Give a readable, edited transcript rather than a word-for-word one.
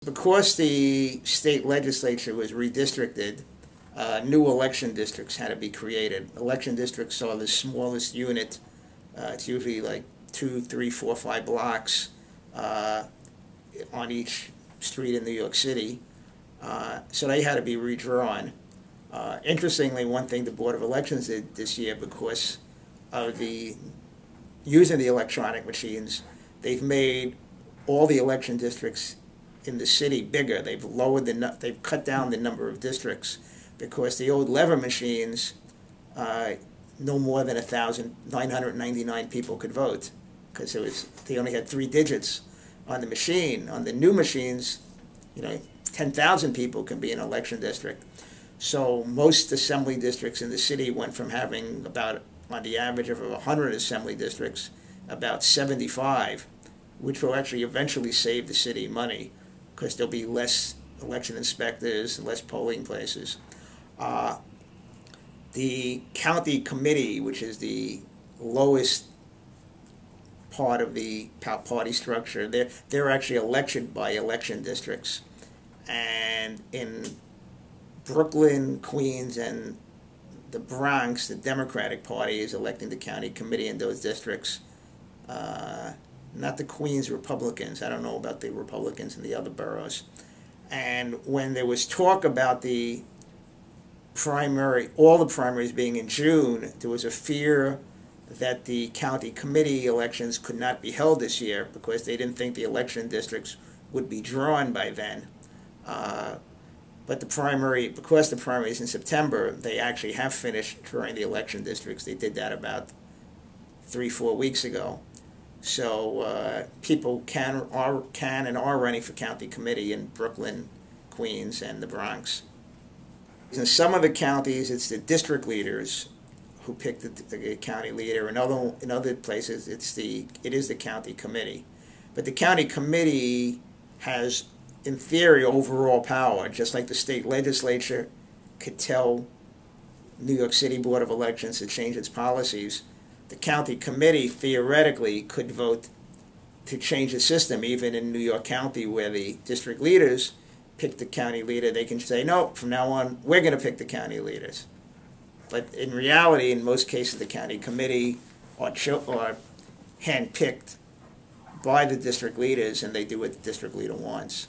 because the state legislature was redistricted, new election districts had to be created. Election districts are the smallest unit. It's usually like 2, 3, 4, 5 blocks on each street in New York City. So they had to be redrawn. Interestingly, one thing the Board of Elections did this year, because of using the electronic machines, they've made all the election districts in the city bigger. They've cut down the number of districts, because the old lever machines, no more than 1,999 people could vote, because they only had 3 digits on the machine. On the new machines, 10,000 people can be in an election district. So most assembly districts in the city went from having about, on the average of 100 assembly districts, about 75, which will actually eventually save the city money, because there'll be less election inspectors, less polling places. The county committee, which is the lowest part of the party structure, they're actually elected by election districts. And in Brooklyn, Queens, and the Bronx, the Democratic Party is electing the county committee in those districts. Not the Queens Republicans. I don't know about the Republicans in the other boroughs. And when there was talk about the primary, all the primaries being in June, there was a fear that the county committee elections could not be held this year, because they didn't think the election districts would be drawn by then. But because the primary is in September, they actually have finished drawing the election districts. They did that about 3-4 weeks ago. So people can and are running for county committee in Brooklyn, Queens, and the Bronx. In some of the counties, it's the district leaders who pick the county leader. In other places, it is the county committee. But the county committee has, in theory, overall power, just like the state legislature could tell New York City Board of Elections to change its policies. The county committee theoretically could vote to change the system. Even in New York County, where the district leaders pick the county leader, they can say, no, from now on, we're going to pick the county leaders. But in reality, in most cases, the county committee are handpicked by the district leaders, and they do what the district leader wants.